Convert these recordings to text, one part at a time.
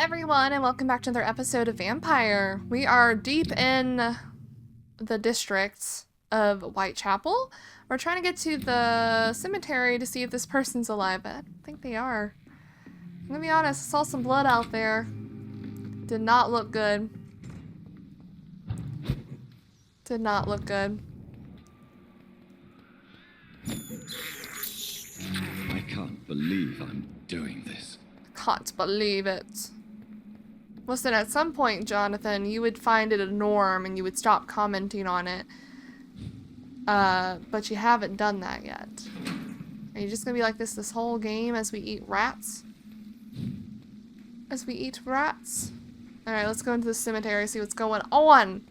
everyone, and welcome back to another episode of Vampyr. We are deep in the districts of Whitechapel. We're trying to get to the cemetery to see if this person's alive, but I don't think they are. I'm gonna be honest, I saw some blood out there. Did not look good. Did not look good. I can't believe I'm doing this. Can't believe it. Listen, at some point, Jonathan, you would find it a norm and you would stop commenting on it. But you haven't done that yet. Are you just gonna be like this whole game as we eat rats? As we eat rats? Alright, let's go into the cemetery, see what's going on.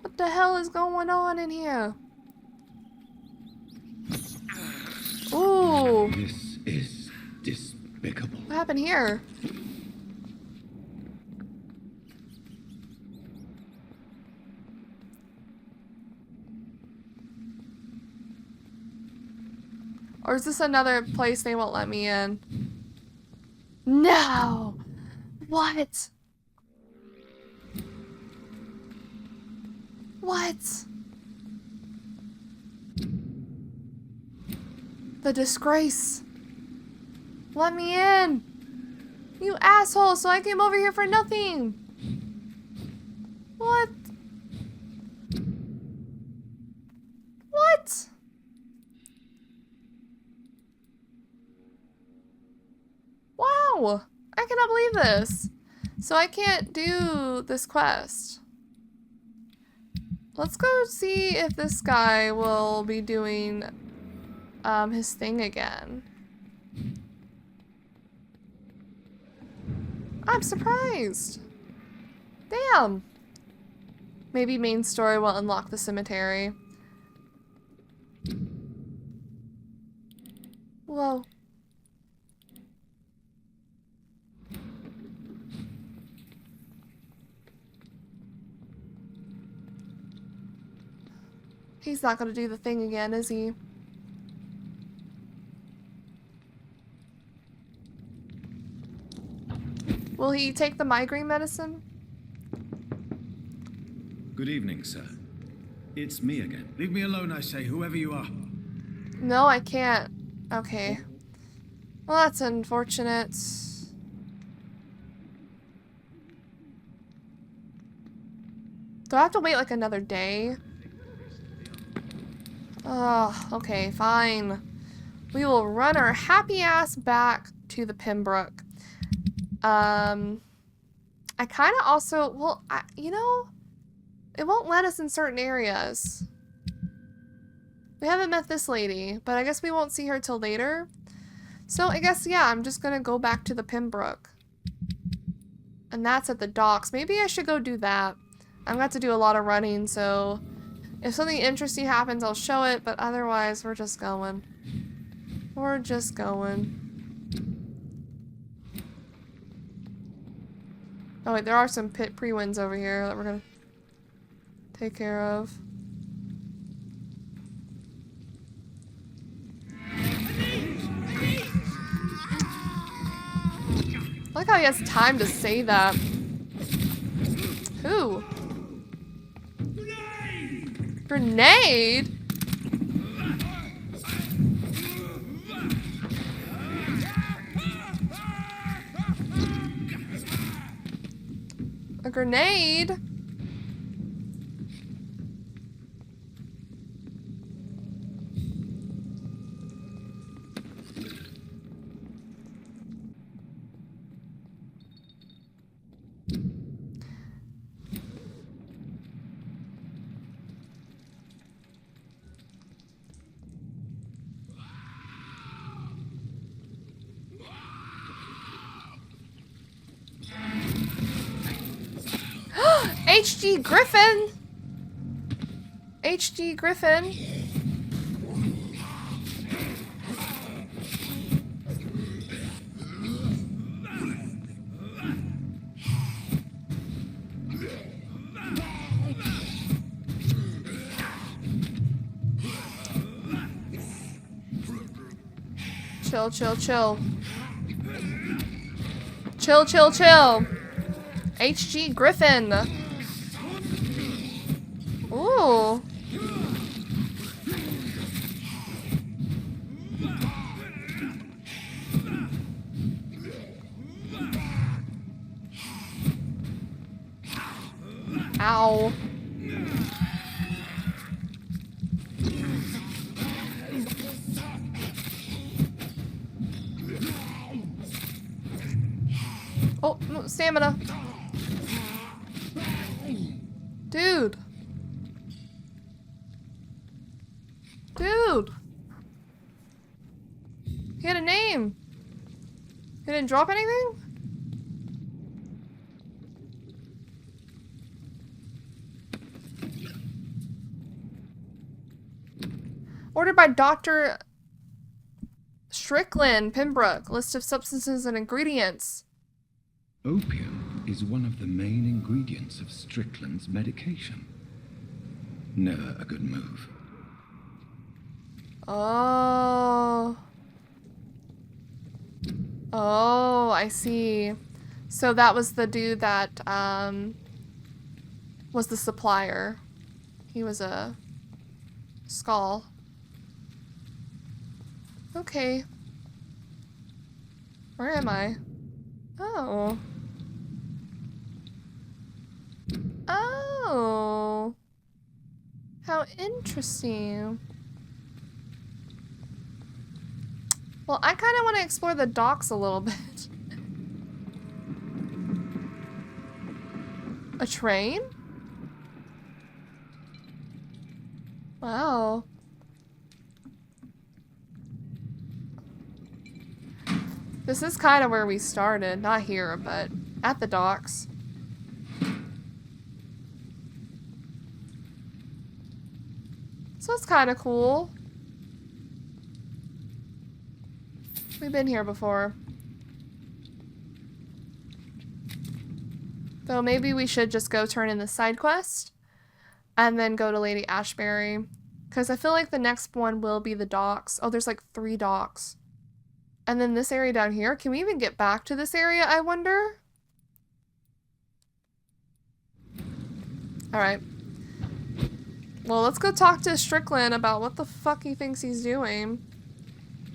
What the hell is going on in here? Ooh. This is despicable. What happened here? Or is this another place they won't let me in? No! What? What? The disgrace. Let me in. You asshole, so I came over here for nothing. What? What? Wow. I cannot believe this. So I can't do this quest. Let's go see if this guy will be doing his thing again. I'm surprised. Damn. Maybe main story will unlock the cemetery. Whoa. He's not gonna do the thing again, is he? Will he take the migraine medicine? Good evening, sir. It's me again. Leave me alone, I say, whoever you are. No, I can't. Okay. Well, that's unfortunate. Do I have to wait like another day? Oh, okay, fine. We will run our happy ass back to the Pembroke. I kind of also, well, you know, it won't let us in certain areas. We haven't met this lady, but I guess we won't see her till later. So I guess, yeah, I'm just gonna go back to the Pembroke. And that's at the docks. Maybe I should go do that. I've got to do a lot of running, so if something interesting happens, I'll show it, but otherwise, we're just going. We're just going. Oh wait, there are some pit pre-wins over here that we're gonna take care of. I like how he has time to say that. Who? Grenade? A grenade? HG Griffin! HG Griffin. Chill, chill, chill. Chill, chill, chill. HG Griffin. Ooh. Ow. Oh, no, stamina. Dude. Dude. He had a name. He didn't drop anything? Ordered by Dr. Strickland, Pembroke. List of substances and ingredients. Opium is one of the main ingredients of Strickland's medication. Never a good move. Oh. Oh, I see. So that was the dude that was the supplier. He was a skull. Okay. Where am I? Oh. Oh. How interesting. Well, I kind of want to explore the docks a little bit. A train? Wow. This is kind of where we started. Not here, but at the docks. So it's kind of cool. We've been here before. Though maybe we should just go turn in the side quest and then go to Lady Ashbury. Because I feel like the next one will be the docks. Oh, there's like 3 docks. And then this area down here. Can we even get back to this area, I wonder? Alright. Well, let's go talk to Strickland about what the fuck he thinks he's doing.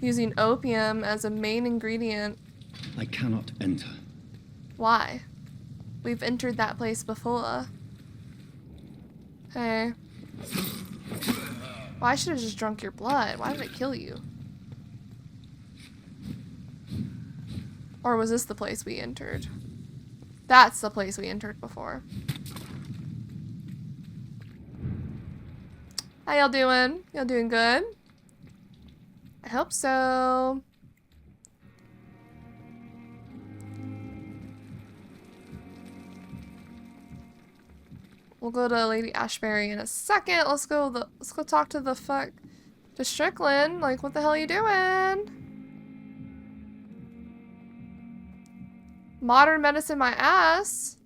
Using opium as a main ingredient. I cannot enter. Why? We've entered that place before. Hey. Well, I should have just drunk your blood. Why did it kill you? Or was this the place we entered? That's the place we entered before. How y'all doing? Y'all doing good? I hope so. We'll go to Lady Ashbury in a second. Let's go talk to to Strickland. Like, what the hell are you doing? Modern medicine my ass.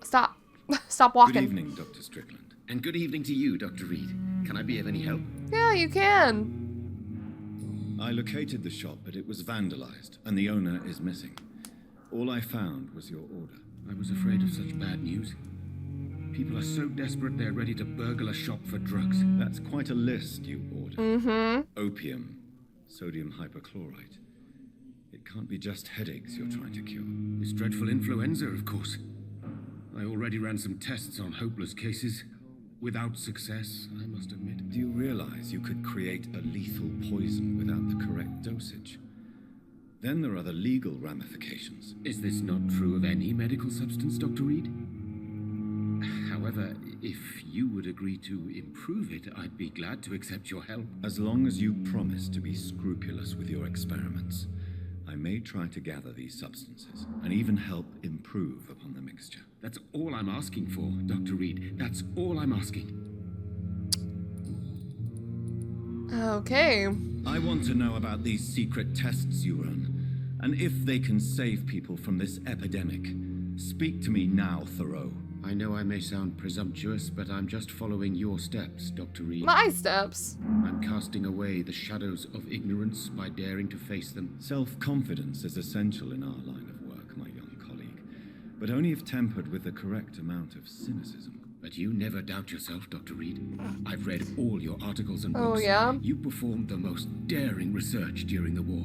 Stop. Stop walking. Good evening, Dr. Strickland. And good evening to you, Dr. Reid. Can I be of any help? Yeah, you can. I located the shop, but it was vandalized, and the owner is missing. All I found was your order. I was afraid of such bad news. People are so desperate they're ready to burgle a shop for drugs. That's quite a list you ordered. Mm-hmm. Opium, sodium hypochlorite. It can't be just headaches you're trying to cure. This dreadful influenza, of course. I already ran some tests on hopeless cases. Without success, I must admit. Do you realize you could create a lethal poison without the correct dosage? Then there are the legal ramifications. Is this not true of any medical substance, Dr. Reid? However, if you would agree to improve it, I'd be glad to accept your help. As long as you promise to be scrupulous with your experiments, I may try to gather these substances and even help improve upon the mixture. That's all I'm asking for, Dr. Reid. That's all I'm asking. Okay. I want to know about these secret tests you run, and if they can save people from this epidemic. Speak to me now, Thoreau. I know I may sound presumptuous, but I'm just following your steps, Dr. Reid. My steps. I'm casting away the shadows of ignorance by daring to face them. Self-confidence is essential in our line of work, my young colleague, but only if tempered with the correct amount of cynicism. But you never doubt yourself, Dr. Reid. I've read all your articles and Oh, books. yeah? You performed the most daring research during the war.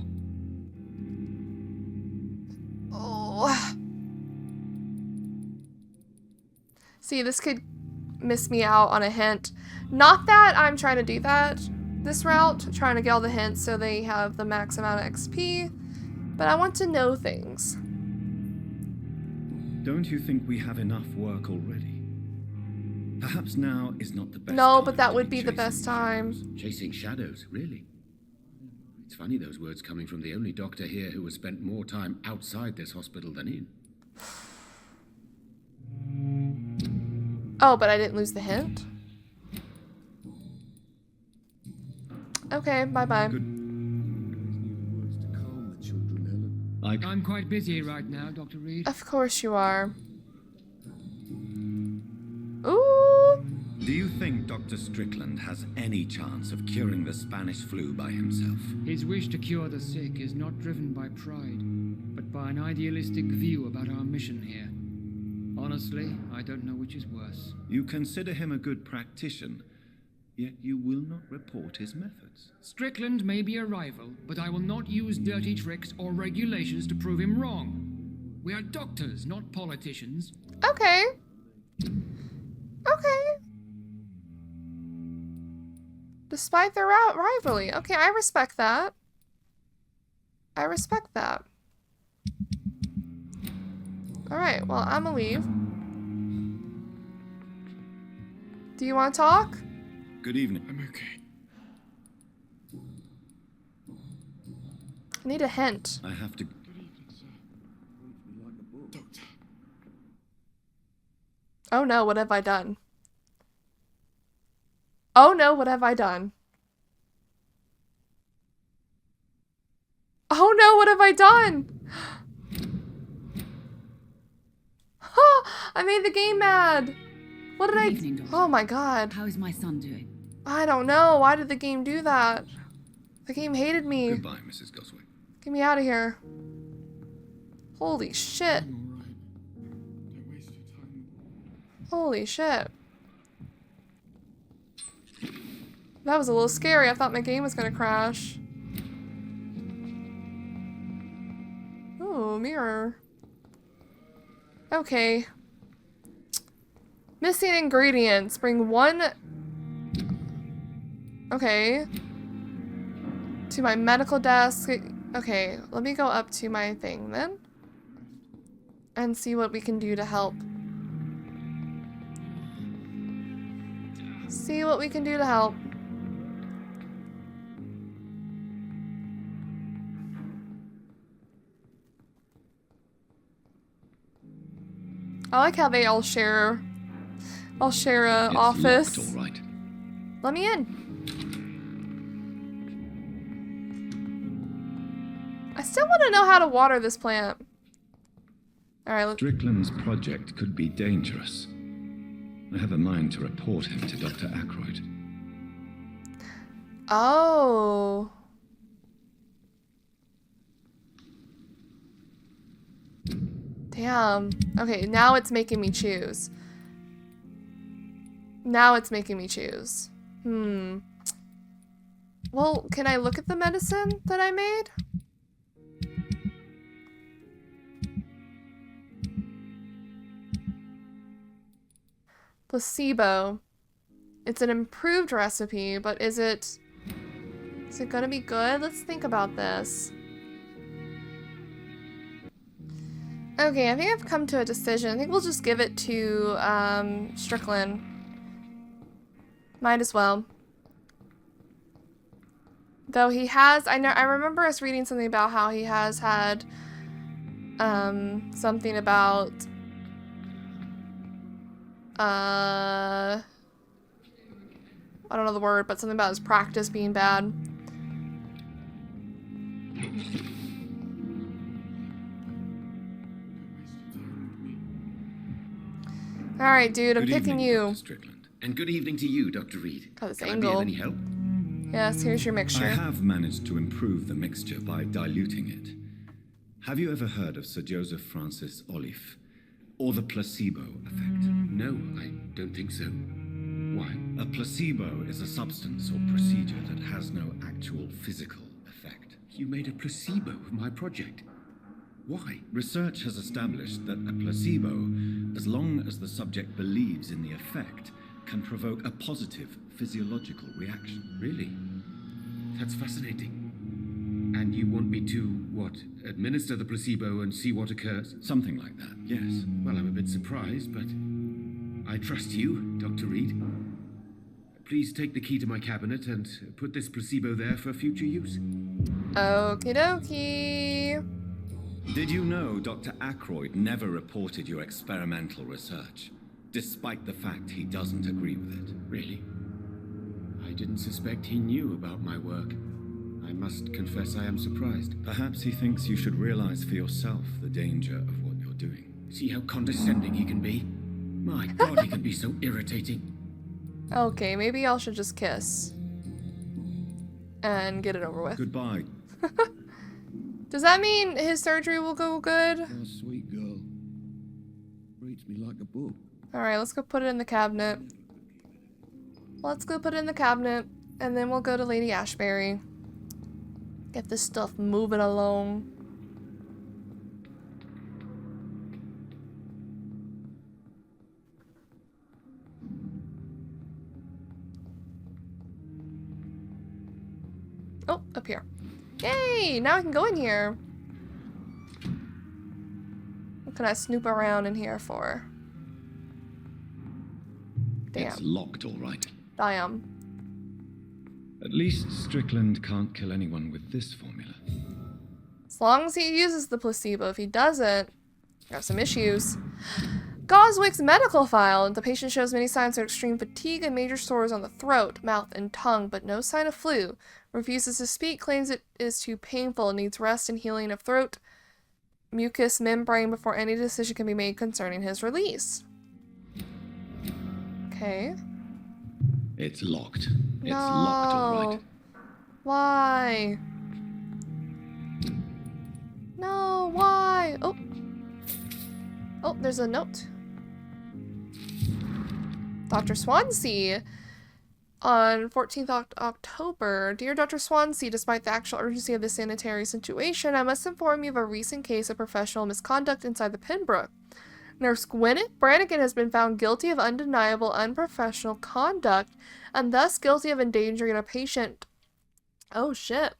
Oh. See, this could miss me out on a hint. Not that I'm trying to do that this route, trying to get all the hints so they have the max amount of XP, but I want to know things. Don't you think we have enough work already? Perhaps now is not the best No, time but that to would be the chasing best time. shadows. Chasing shadows, really? It's funny those words coming from the only doctor here who has spent more time outside this hospital than in. Oh, but I didn't lose the hint? Okay, bye-bye. I'm quite busy right now, Dr. Reid. Of course you are. Ooh! Do you think Dr. Strickland has any chance of curing the Spanish flu by himself? His wish to cure the sick is not driven by pride, but by an idealistic view about our mission here. Honestly, I don't know which is worse. You consider him a good practitioner, yet you will not report his methods. Strickland may be a rival, but I will not use dirty tricks or regulations to prove him wrong. We are doctors, not politicians. Okay. Okay. Despite their rivalry. Okay, I respect that. I respect that. Alright, well, I'm gonna leave. Do you want to talk? Good evening. I'm okay. I need a hint. I have to... Doctor. Oh no, what have I done? Oh no, what have I done? Oh no, what have I done? I made the game mad. What did Good I... evening, Doctor. Oh my god. How is my son doing? I don't know. Why did the game do that? The game hated me. Goodbye, Mrs. Goswick. Get me out of here. Holy shit. I'm all right. Don't waste your time. Holy shit. That was a little scary. I thought my game was gonna crash. Oh, mirror. Okay. Missing ingredients. Bring one... Okay. To my medical desk. Okay, let me go up to my thing then. And see what we can do to help. See what we can do to help. I like how they all share a It's office. locked, all right. Let me in. I still want to know how to water this plant. All right, Strickland's project could be dangerous. I have a mind to report him to Dr. Ackroyd. Oh. Damn. Okay, now it's making me choose. Now it's making me choose. Well, can I look at the medicine that I made? Placebo. It's an improved recipe, but is it gonna be good? Let's think about this. Okay, I think I've come to a decision. I think we'll just give it to Strickland. Might as well. Though he has, I remember us reading something about how he has had something about I don't know the word, but something about his practice being bad. Alright, dude, I'm Good picking evening, you. Dr. Strickland. And good evening to you, Dr. Reid. Got this Can angle. I be of any help? Yes, here's your I mixture. have managed to improve the mixture by diluting it. Have you ever heard of Sir Joseph Francis Olive, or the placebo effect? No, I don't think so. Why? A placebo is a substance or procedure that has no actual physical effect. You made a placebo of my project. Why? Research has established that a placebo, as long as the subject believes in the effect, can provoke a positive physiological reaction. Really? That's fascinating. And you want me to, what, administer the placebo and see what occurs? Something like that, yes. Well, I'm a bit surprised, but I trust you, Dr. Reid. Please take the key to my cabinet and put this placebo there for future use. Okie dokie. Did you know Dr. Ackroyd never reported your experimental research, despite the fact he doesn't agree with it? Really? I didn't suspect he knew about my work. I must confess I am surprised. Perhaps he thinks you should realize for yourself the danger of what you're doing. See how condescending he can be? My God, he can be so irritating. Okay, maybe y'all should just kiss. And get it over with. Goodbye. Does that mean his surgery will go good? Oh, sweet girl. Reads me like a book. Alright, let's go put it in the cabinet. Let's go put it in the cabinet, and then we'll go to Lady Ashbury. Get this stuff moving along. Oh, up here. Yay! Now I can go in here. What can I snoop around in here for? It's Damn. locked, all right. Damn. At least Strickland can't kill anyone with this formula. As long as he uses the placebo. If he doesn't, we have some issues. Goswick's medical file. The patient shows many signs of extreme fatigue and major sores on the throat, mouth, and tongue, but no sign of flu. Refuses to speak, claims it is too painful, and needs rest and healing of throat, mucous membrane before any decision can be made concerning his release. Okay. It's locked. It's No. locked, all right. Why? No, why? Oh. Oh, there's a note. Dr. Swansea. On 14th October, Dear Dr. Swansea, despite the actual urgency of the sanitary situation, I must inform you of a recent case of professional misconduct inside the Pembroke. Nurse Gwyneth Brannigan has been found guilty of undeniable unprofessional conduct and thus guilty of endangering a patient. Oh shit.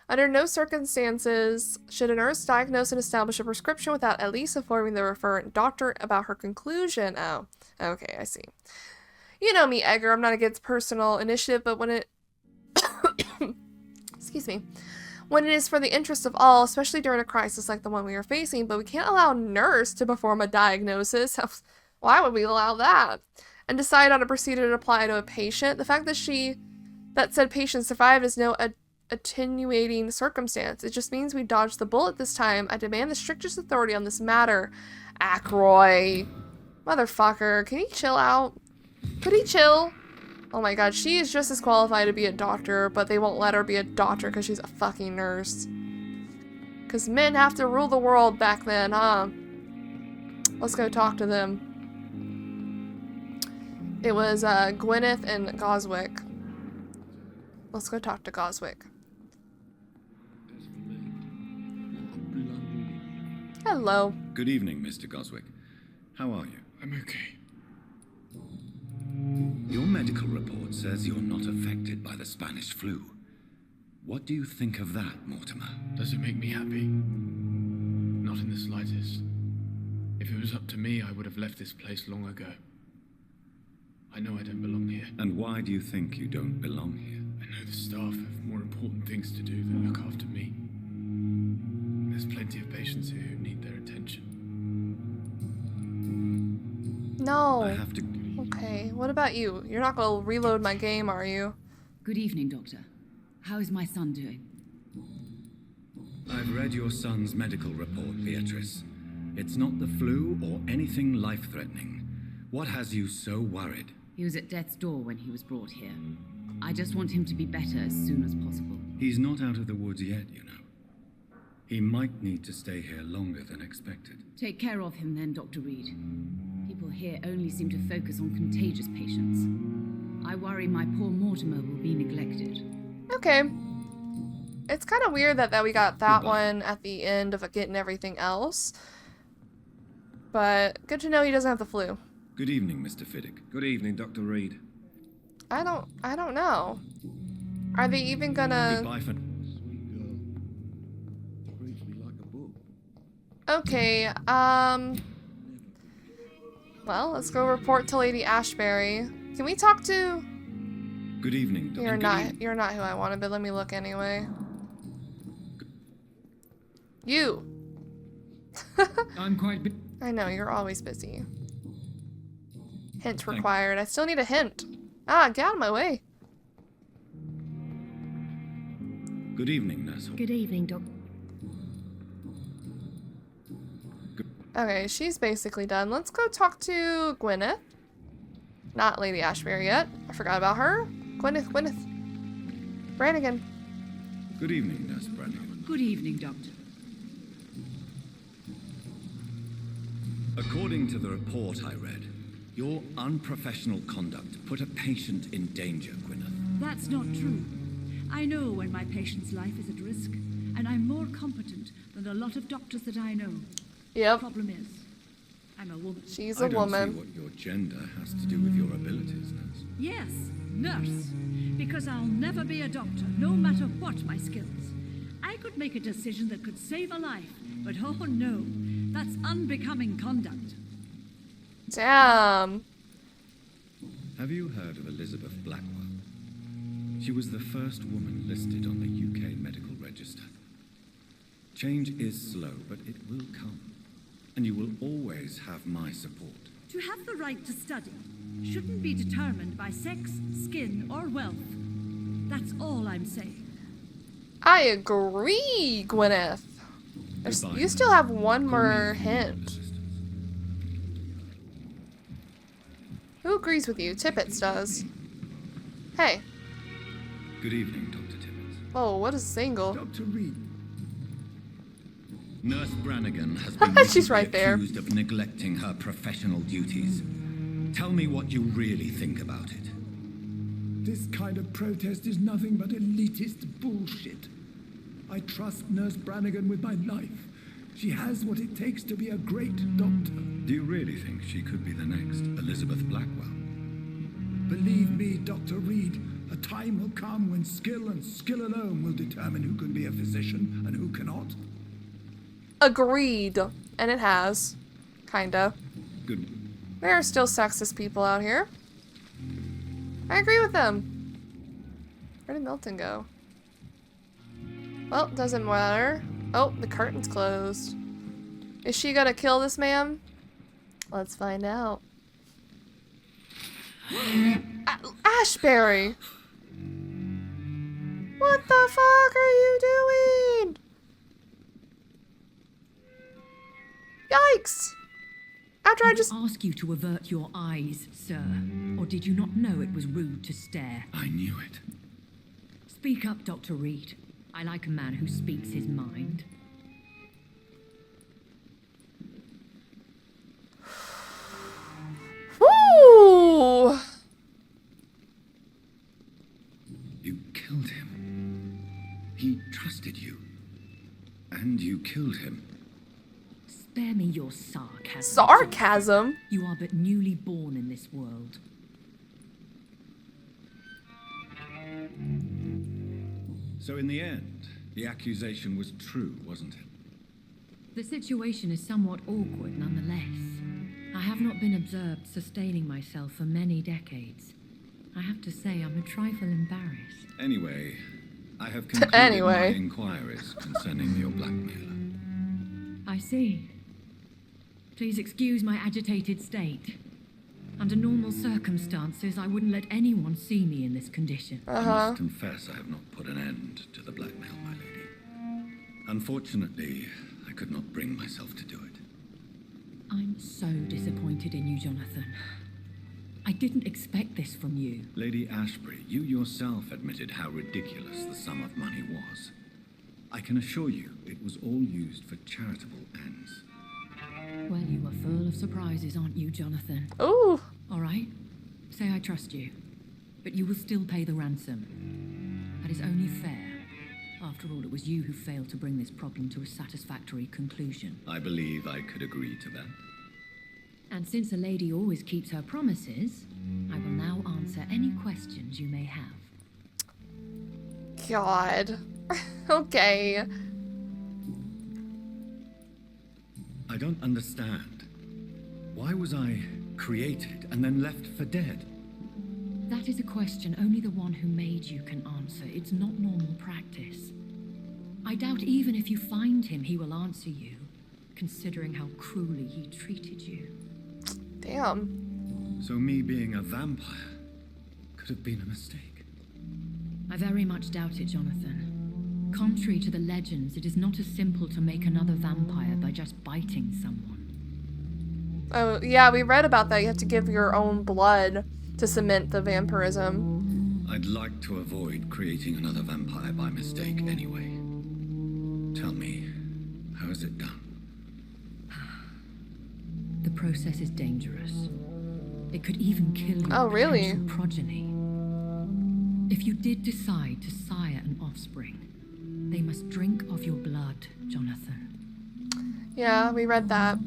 Under no circumstances should a nurse diagnose and establish a prescription without at least informing the referent doctor about her conclusion. Oh, okay, I see. You know me, Edgar, I'm not against personal initiative, but when it... Excuse me. When it is for the interest of all, especially during a crisis like the one we are facing, but we can't allow a nurse to perform a diagnosis. Why would we allow that? And decide on a procedure to apply to a patient. The fact that said patient survived is no attenuating circumstance. It just means we dodged the bullet this time. I demand the strictest authority on this matter. Ackroyd. Motherfucker, can he chill out? Could he chill? Oh my god, she is just as qualified to be a doctor, but they won't let her be a doctor because she's a fucking nurse. Because men have to rule the world back then, huh? Let's go talk to them. It was Gwyneth and Goswick. Let's go talk to Goswick. That's for me. What a bloody... Hello. Good evening, Mr. Goswick. How are you? I'm okay. Your medical report says you're not affected by the Spanish flu. What do you think of that, Mortimer? Does it make me happy? Not in the slightest. If it was up to me, I would have left this place long ago. I know I don't belong here. And why do you think you don't belong here? I know the staff have more important things to do than look after me. There's plenty of patients here who need their attention. No. I have to... Okay, what about you? You're not gonna reload my game, are you? Good evening, Doctor. How is my son doing? I've read your son's medical report, Beatrice. It's not the flu or anything life-threatening. What has you so worried? He was at death's door when he was brought here. I just want him to be better as soon as possible. He's not out of the woods yet, you know. He might need to stay here longer than expected. Take care of him then, Dr. Reid. People here only seem to focus on contagious patients. I worry my poor Mortimer will be neglected. Okay. It's kind of weird that we got that Goodbye. one at the end of getting everything else. But good to know he doesn't have the flu. Good evening, Mr. Fiddick. Good evening, Dr. Reid. I don't know. Are they even gonna... Goodbye for... Sweet girl. Reads me like a book. Okay, well, let's go report to Lady Ashbury. Can we talk to... Good evening, Dr. You're not who I wanted, but let me look anyway. You! I'm quite I know, you're always busy. Hint Thank- required. I still need a hint. Ah, get out of my way. Good evening, Nurse. Good evening, Doc. Okay, she's basically done. Let's go talk to Gwyneth. Not Lady Ashbury yet. I forgot about her. Gwyneth. Brannigan. Good evening, Nurse Brannigan. Good evening, Doctor. According to the report I read, your unprofessional conduct put a patient in danger, Gwyneth. That's not true. I know when my patient's life is at risk, and I'm more competent than a lot of doctors that I know. Yep. Problem is, I'm a woman. She's I a don't see woman. what your gender has to do with your abilities, Nurse. Yes, nurse. Because I'll never be a doctor, no matter what my skills. I could make a decision that could save a life, but oh no, that's unbecoming conduct. Damn. Have you heard of Elizabeth Blackwell? She was the first woman listed on the UK Medical Register. Change is slow, but it will come. And you will always have my support. To have the right to study shouldn't be determined by sex, skin, or wealth. That's all I'm saying. I agree, Gwyneth. Goodbye, You still Nurse. have one Call me more if you need hint. assistance. Who agrees with you? Tippets does. Hey. Good evening, Dr. Tibbets. Oh, what is single? Dr. Reid. Nurse Brannigan has been She's recently right there. accused of neglecting her professional duties. Tell me what you really think about it. This kind of protest is nothing but elitist bullshit. I trust Nurse Brannigan with my life. She has what it takes to be a great doctor. Do you really think she could be the next Elizabeth Blackwell? Believe me, Dr. Reid, a time will come when skill and skill alone will determine who can be a physician and who cannot. Agreed. And it has. Kinda. Good. There are still sexist people out here. I agree with them. Where did Milton go? Well, doesn't matter. Oh, the curtain's closed. Is she gonna kill this man? Let's find out. Ashbury! What the fuck are you doing? Yikes! After I just... ask you to avert your eyes, sir. Or did you not know it was rude to stare? I knew it. Speak up, Dr. Reid. I like a man who speaks his mind. Woo! You killed him. He trusted you. And you killed him. Spare me your sarcasm. Sarcasm? You are but newly born in this world. So in the end, the accusation was true, wasn't it? The situation is somewhat awkward nonetheless. I have not been observed sustaining myself for many decades. I have to say I'm a trifle embarrassed. Anyway, I have concluded my inquiries concerning your blackmailer. I see. Please excuse my agitated state. Under normal circumstances, I wouldn't let anyone see me in this condition. I must confess I have not put an end to the blackmail, my lady. Unfortunately, I could not bring myself to do it. I'm so disappointed in you, Jonathan. I didn't expect this from you. Lady Ashbury, you yourself admitted how ridiculous the sum of money was. I can assure you it was all used for charitable ends. Well, you are full of surprises, aren't you, Jonathan? Ooh. All right. Say I trust you. But you will still pay the ransom. That is only fair. After all, it was you who failed to bring this problem to a satisfactory conclusion. I believe I could agree to that. And since a lady always keeps her promises, I will now answer any questions you may have. God. Okay. I don't understand. Why was I created and then left for dead? That is a question only the one who made you can answer. It's not normal practice. I doubt even if you find him, he will answer you, considering how cruelly he treated you. Damn. So me being a vampire could have been a mistake. I very much doubt it, Jonathan. Contrary to the legends, it is not as simple to make another vampire by just biting someone. Oh, yeah, we read about that. You have to give your own blood to cement the vampirism. I'd like to avoid creating another vampire by mistake anyway. Tell me, how is it done? The process is dangerous. It could even kill your Oh, really? potential progeny. If you did decide to sire an offspring, they must drink of your blood, Jonathan. Yeah, we read that.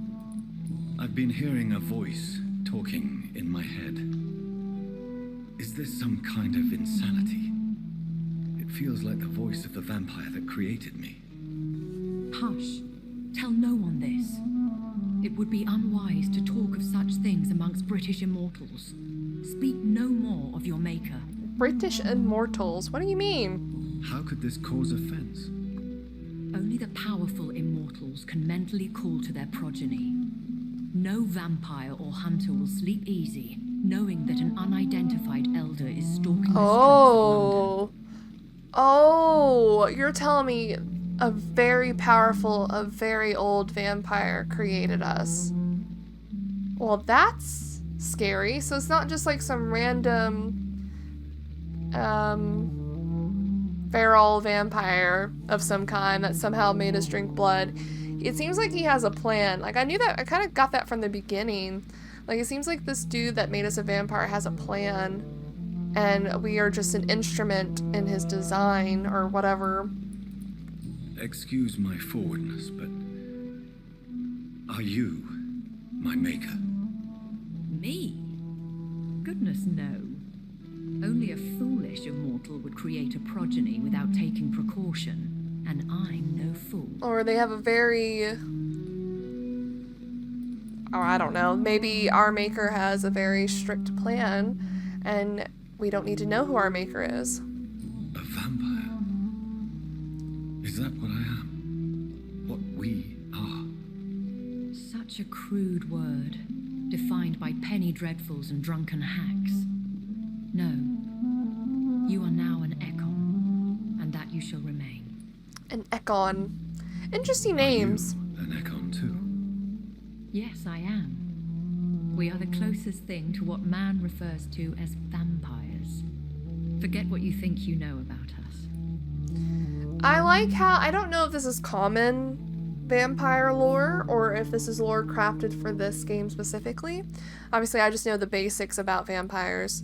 I've been hearing a voice talking in my head. Is this some kind of insanity? It feels like the voice of the vampire that created me. Hush. Tell no one this. It would be unwise to talk of such things amongst British immortals. Speak no more of your maker. British immortals? What do you mean? How could this cause offense? Only the powerful immortals can mentally call to their progeny. No vampire or hunter will sleep easy, knowing that an unidentified elder is stalking the streets of London. Oh, you're telling me a very powerful, a very old vampire created us. Well, that's scary. So it's not just like some random feral vampire of some kind that somehow made us drink blood. It seems like he has a plan. Like, I knew that, I kind of got that from the beginning. Like, it seems like this dude that made us a vampire has a plan, and we are just an instrument in his design or whatever. Excuse my forwardness, but are you my maker? Me? Goodness, no. Only a foolish immortal would create a progeny without taking precaution, and I'm no fool. Or they have a very... Oh, I don't know. Maybe our maker has a very strict plan, and we don't need to know who our maker is. A vampire? Is that what I am? What we are? Such a crude word, defined by penny dreadfuls and drunken hacks. No. You are now an Ekon, and that you shall remain. An Ekon. Interesting names. Are you an Ekon too? Yes, I am. We are the closest thing to what man refers to as vampires. Forget what you think you know about us. I like how, I don't know if this is common vampire lore or if this is lore crafted for this game specifically. Obviously, I just know the basics about vampires.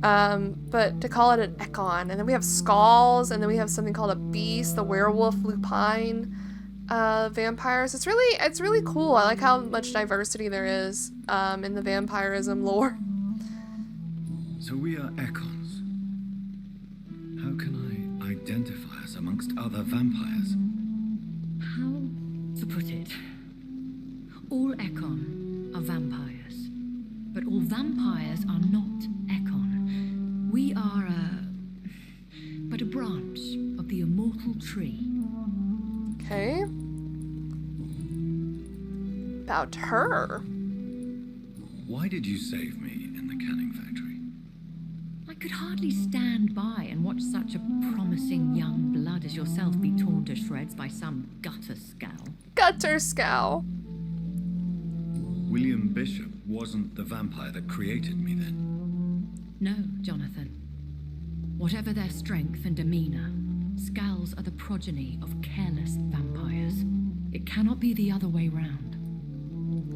But to call it an Ekon, and then we have skulls, and then we have something called a beast, the werewolf, lupine, vampires. It's really cool. I like how much diversity there is, in the vampirism lore. So we are Ekons. How can I identify us amongst other vampires? How to put it? All Ekon are vampires, but all vampires are not Ekon. We are but a branch of the immortal tree. Okay. About her. Why did you save me in the canning factory? I could hardly stand by and watch such a promising young blood as yourself be torn to shreds by some gutter scowl. Gutter scowl. William Bishop wasn't the vampire that created me then? No, Jonathan. Whatever their strength and demeanor, Skulls are the progeny of careless vampires. It cannot be the other way round.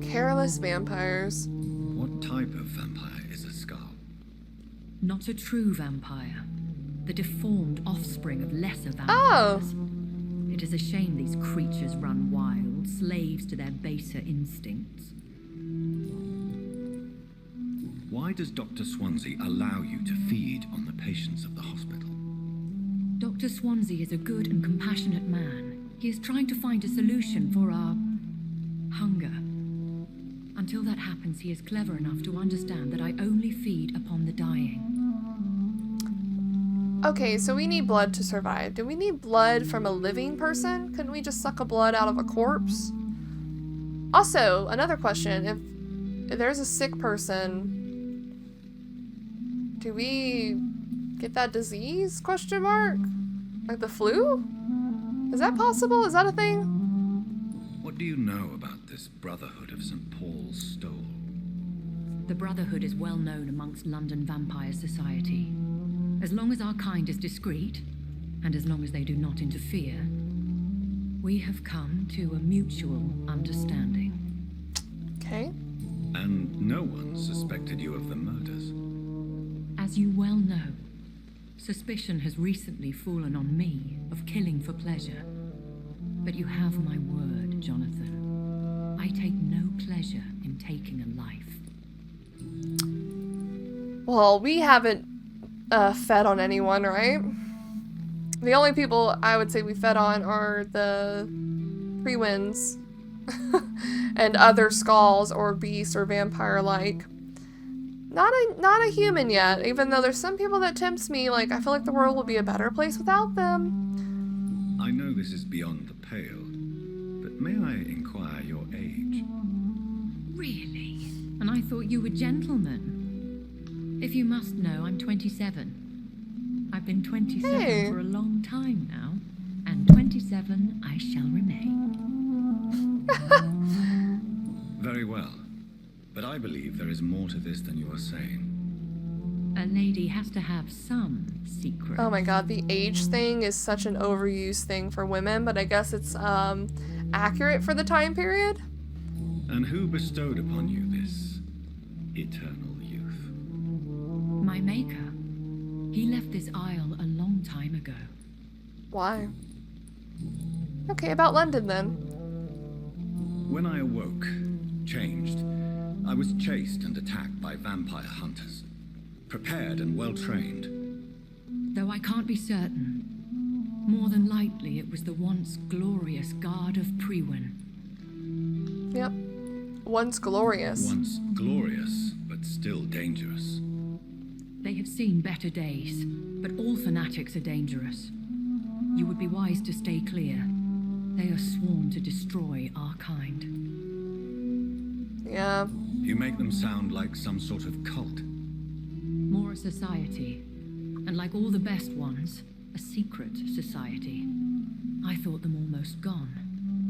Careless vampires. What type of vampire is a Skull? Not a true vampire. The deformed offspring of lesser Oh! vampires. It is a shame these creatures run wild, slaves to their baser instincts. Why does Dr. Swansea allow you to feed on the patients of the hospital? Dr. Swansea is a good and compassionate man. He is trying to find a solution for our hunger. Until that happens, he is clever enough to understand that I only feed upon the dying. Okay, so we need blood to survive. Do we need blood from a living person? Couldn't we just suck a blood out of a corpse? Also, another question. If there's a sick person, do we get that disease? Question mark? Like the flu? Is that possible? Is that a thing? What do you know about this Brotherhood of St. Paul's Stole? The Brotherhood is well known amongst London Vampire Society. As long as our kind is discreet, and as long as they do not interfere, we have come to a mutual understanding. Okay. And no one suspected you of the murders. As you well know, suspicion has recently fallen on me of killing for pleasure. But you have my word, Jonathan. I take no pleasure in taking a life. Well, we haven't fed on anyone, right? The only people I would say we fed on are the Prewins and other Skulls or beasts or vampire-like. Not a human yet, even though there's some people that tempts me, like, I feel like the world will be a better place without them. I know this is beyond the pale, but may I inquire your age? Really? And I thought you were gentlemen. If you must know, I'm 27. I've been 27 Hey. for a long time now, and 27 I shall remain. Very well. But I believe there is more to this than you are saying. A lady has to have some secret. Oh my god, the age thing is such an overused thing for women, but I guess it's accurate for the time period. And who bestowed upon you this eternal youth? My maker. He left this isle a long time ago. Why? Okay, about London then. When I awoke, changed, I was chased and attacked by vampire hunters. Prepared and well-trained. Though I can't be certain. More than likely it was the once glorious Guard of Prewin. Yep. Once glorious. Once glorious, but still dangerous. They have seen better days, but all fanatics are dangerous. You would be wise to stay clear. They are sworn to destroy our kind. Yeah. You make them sound like some sort of cult. More a society, and like all the best ones, a secret society. I thought them almost gone,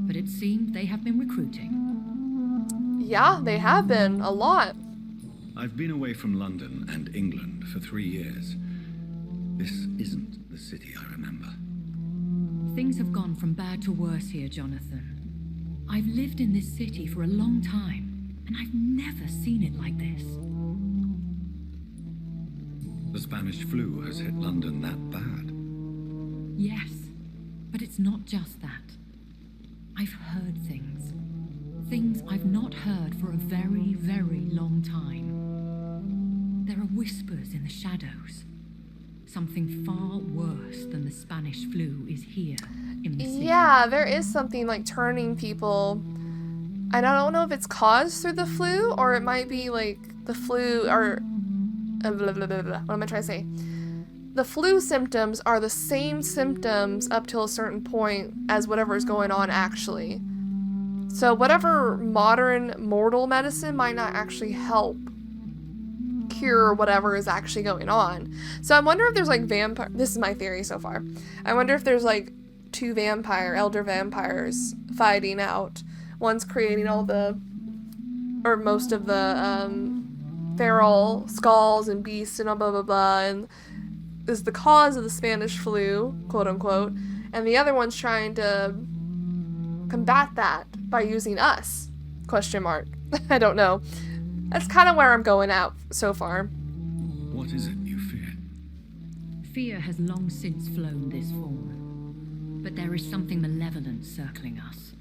but it seemed they have been recruiting. Yeah, they have been. A lot. I've been away from London and England for 3 years. This isn't the city I remember. Things have gone from bad to worse here, Jonathan. I've lived in this city for a long time, and I've never seen it like this. The Spanish flu has hit London that bad. Yes, but it's not just that. I've heard things. Things I've not heard for a very, very long time. There are whispers in the shadows. Something far worse than the Spanish flu is here in the city. Yeah, there is something like turning people. And I don't know if it's caused through the flu or it might be like the flu or blah, blah, blah, blah. What am I trying to say? The flu symptoms are the same symptoms up till a certain point as whatever is going on actually. So whatever modern mortal medicine might not actually help cure whatever is actually going on. So I wonder if there's like vampire. This is my theory so far. I wonder if there's like two elder vampires fighting out. One's creating all the or most of the feral skulls and beasts and blah blah blah, and is the cause of the Spanish flu, quote unquote, and the other one's trying to combat that by using us, question mark. I don't know. That's kind of where I'm going out so far. What is it you fear? Fear has long since flown this form, but there is something malevolent circling us.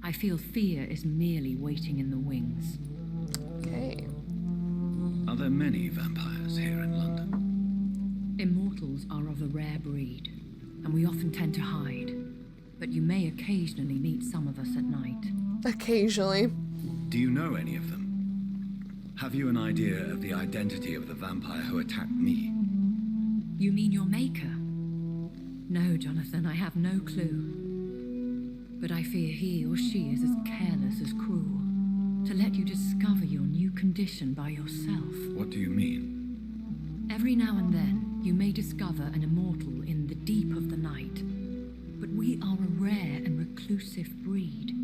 I feel fear is merely waiting in the wings. Okay. Are there many vampires here in London? Immortals are of a rare breed, and we often tend to hide. But you may occasionally meet some of us at night. Occasionally. Do you know any of them? Have you an idea of the identity of the vampire who attacked me? You mean your maker? No, Jonathan, I have no clue. But I fear he or she is as careless as cruel. To let you discover your new condition by yourself. What do you mean? Every now and then, you may discover an immortal in the deep of the night. But we are a rare and reclusive breed.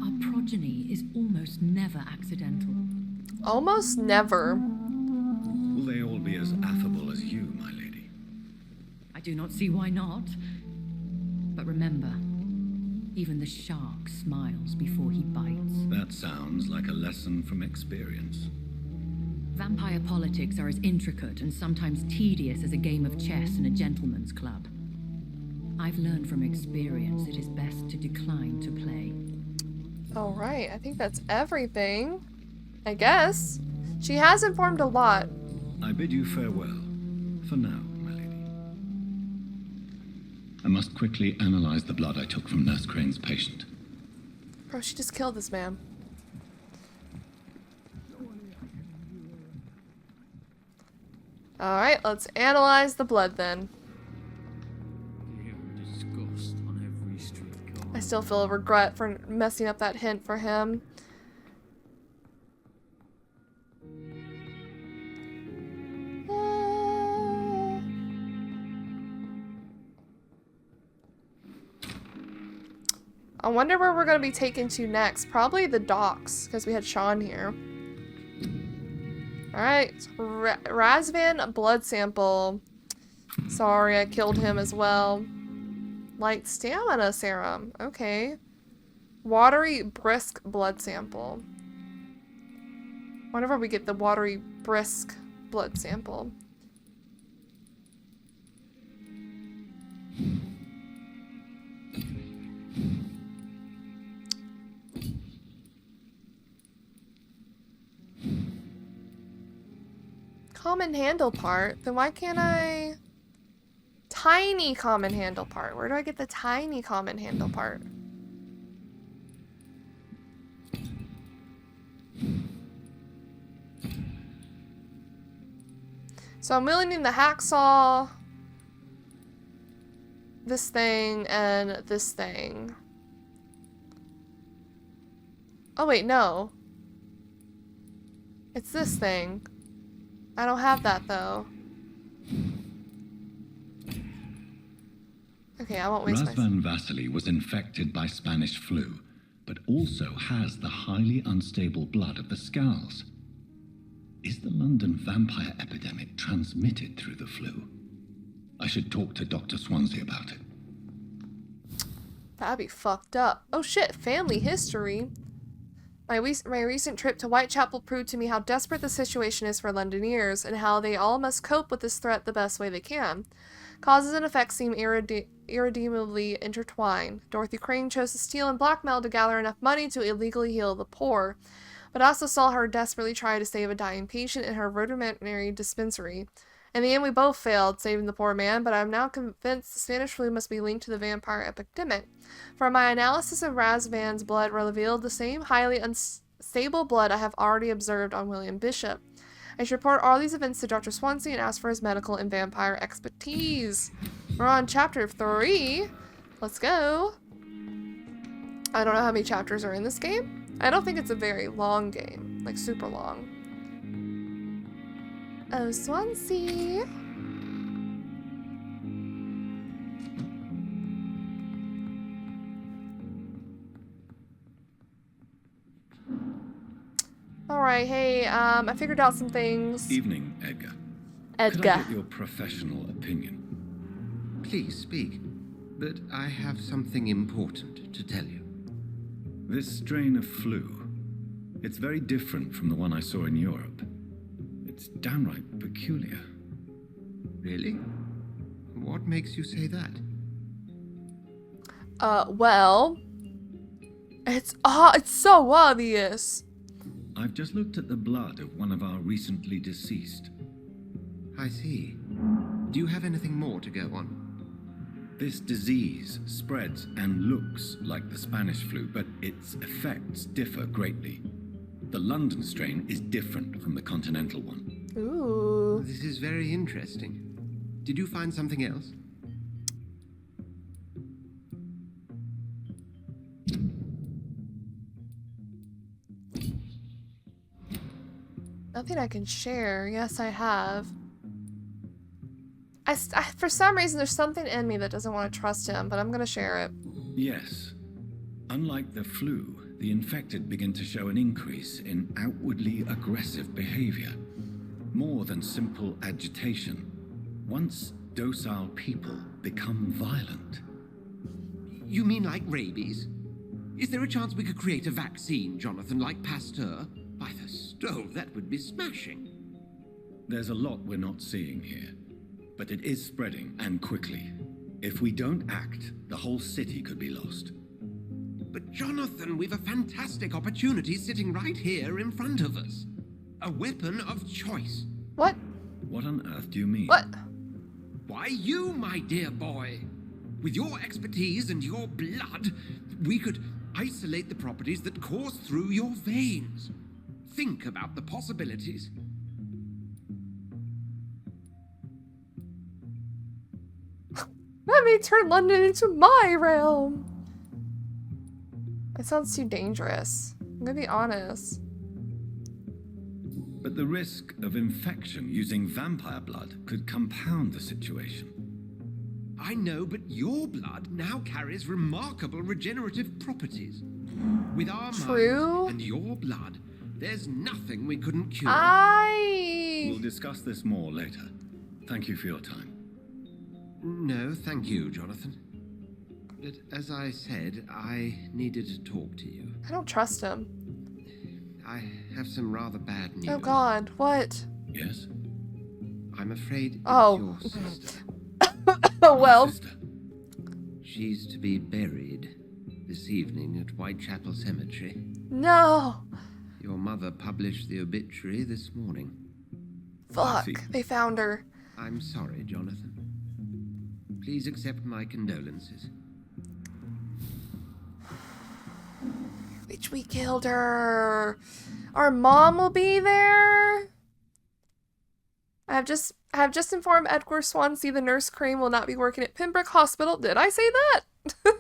Our progeny is almost never accidental. Almost never. Will they all be as affable as you, my lady? I do not see why not. But remember, even the shark smiles before he bites. That sounds like a lesson from experience. Vampire politics are as intricate and sometimes tedious as a game of chess in a gentleman's club. I've learned from experience it is best to decline to play. Alright, I think that's everything. I guess. She has informed a lot. I bid you farewell. For now, my lady. I must quickly analyze the blood I took from Nurse Crane's patient. Bro, she just killed this man. Alright, let's analyze the blood then. Disgust on every street corner. I still feel regret for messing up that hint for him. I wonder where we're going to be taken to next. Probably the docks, because we had Sean here. Alright, Razvan blood sample. Sorry, I killed him as well. Light stamina serum. Okay. Watery brisk blood sample. Whenever we get the watery brisk blood sample. Common handle part? Then why can't I... Tiny common handle part. Where do I get the tiny common handle part? So I'm wielding the hacksaw, this thing, and this thing. Oh wait, no. It's this thing. I don't have that though. Okay, I won't waste my... Razvan Vasily was infected by Spanish flu, but also has the highly unstable blood of the Scowls. Is the London vampire epidemic transmitted through the flu? I should talk to Dr. Swansea about it. That'd be fucked up. Oh shit, family history. My recent trip to Whitechapel proved to me how desperate the situation is for Londoners, and how they all must cope with this threat the best way they can. Causes and effects seem irredeemably intertwined. Dorothy Crane chose to steal and blackmail to gather enough money to illegally heal the poor, but I also saw her desperately try to save a dying patient in her veterinary dispensary. In the end, we both failed, saving the poor man, but I'm now convinced the Spanish flu must be linked to the vampire epidemic. For my analysis of Razvan's blood revealed the same highly unstable blood I have already observed on William Bishop. I should report all these events to Dr. Swansea and ask for his medical and vampire expertise. We're on chapter 3. Let's go. I don't know how many chapters are in this game. I don't think it's a very long game, like super long. Oh, Swansea. Alright, hey, I figured out some things. Evening, Edgar. Could I get your professional opinion? Please speak, but I have something important to tell you. This strain of flu, it's very different from the one I saw in Europe. It's downright peculiar. Really? What makes you say that? Well, it's so obvious. I've just looked at the blood of one of our recently deceased. I see. Do you have anything more to go on? This disease spreads and looks like the Spanish flu, but its effects differ greatly. The London strain is different from the continental one. Ooh. This is very interesting. Did you find something else? Nothing I can share. Yes, I have. I for some reason, there's something in me that doesn't want to trust him, but I'm going to share it. Yes. Unlike the flu, the infected begin to show an increase in outwardly aggressive behavior. More than simple agitation. Once docile people become violent. You mean like rabies? Is there a chance we could create a vaccine, Jonathan, like Pasteur? By the stove, that would be smashing. There's a lot we're not seeing here, but it is spreading, and quickly. If we don't act, the whole city could be lost. But Jonathan, we've a fantastic opportunity sitting right here in front of us. A weapon of choice. What? What on earth do you mean? What? Why, you, my dear boy. With your expertise and your blood, we could isolate the properties that course through your veins. Think about the possibilities. Let me turn London into my realm. It sounds too dangerous. I'm gonna be honest. But the risk of infection using vampire blood could compound the situation. I know, but your blood now carries remarkable regenerative properties. With our True. minds and your blood, there's nothing we couldn't cure. We'll discuss this more later. Thank you for your time. No, thank you, Jonathan. But as I said, I needed to talk to you. I don't trust him. I have some rather bad news. Oh God, what? Yes? I'm afraid it's Oh. your sister. Oh well. Sister. She's to be buried this evening at Whitechapel Cemetery. No. Your mother published the obituary this morning. Fuck. They found her. I'm sorry, Jonathan. Please accept my condolences. Bitch, we killed her. Our mom will be there. I have just informed Edgar Swansea the nurse Crane will not be working at Pembroke Hospital. Did I say that?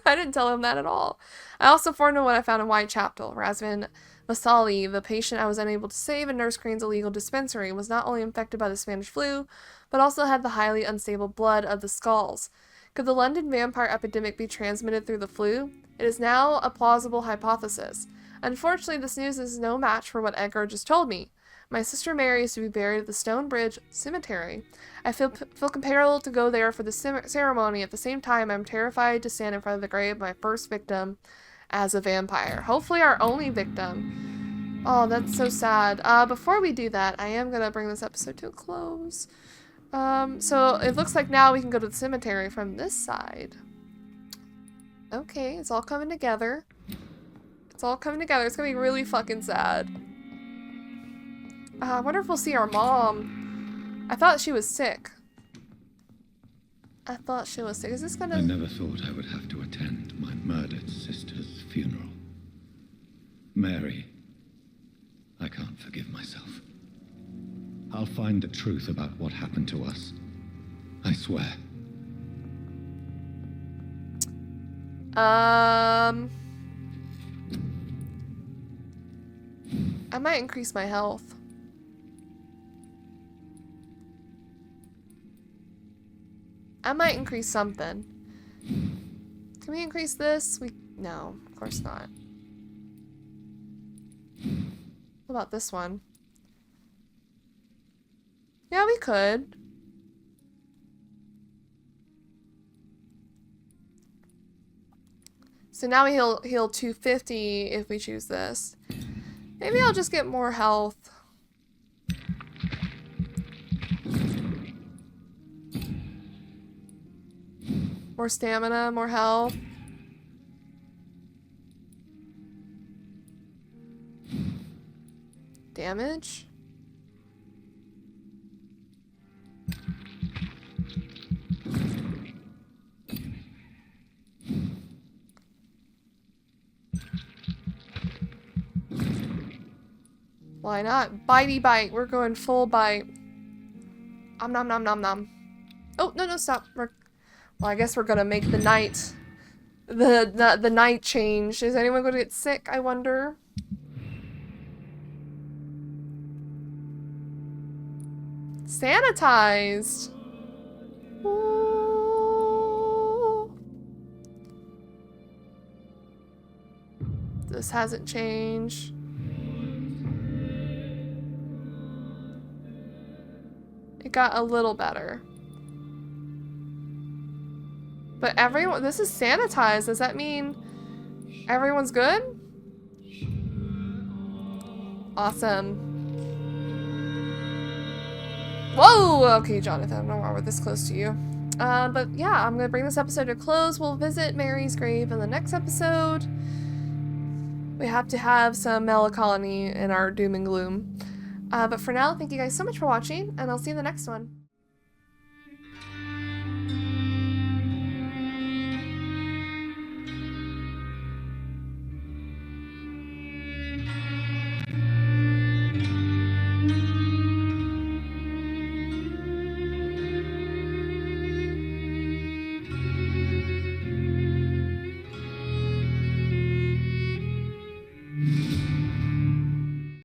I didn't tell him that at all. I also informed him what I found in Whitechapel. Rasvin Vasali, the patient I was unable to save in Nurse Crane's illegal dispensary, was not only infected by the Spanish flu, but also had the highly unstable blood of the Skulls. Could the London vampire epidemic be transmitted through the flu? It is now a plausible hypothesis. Unfortunately, this news is no match for what Edgar just told me. My sister Mary is to be buried at the Stonebridge Cemetery. I feel compelled to go there for the ceremony. At the same time, I'm terrified to stand in front of the grave of my first victim as a vampire. Hopefully our only victim. Oh, that's so sad. Before we do that, I am going to bring this episode to a close. So it looks like now we can go to the cemetery from this side. Okay, it's all coming together. It's all coming together. It's going to be really fucking sad. I wonder if we'll see our mom. I thought she was sick. I thought she was sick. Is this gonna... I never thought I would have to attend my murdered sister's funeral. Mary, I can't forgive myself. I'll find the truth about what happened to us. I swear. I might increase my health. I might increase something. Can we increase this? No, of course not. What about this one? Yeah, we could. So now we heal 250 if we choose this. Maybe I'll just get more health. More stamina, more health. Damage? Why not? Bitey bite. We're going full bite. Nom nom nom nom. Oh, no, stop. Well, I guess we're gonna make the night the night change. Is anyone gonna get sick, I wonder? Sanitized. Ooh. This hasn't changed. It got a little better. But everyone, this is sanitized. Does that mean everyone's good? Awesome. Whoa! Okay, Jonathan, I don't know why we're this close to you. But yeah, I'm gonna bring this episode to a close. We'll visit Mary's grave in the next episode. We have to have some melancholy in our doom and gloom. But for now, thank you guys so much for watching, and I'll see you in the next one.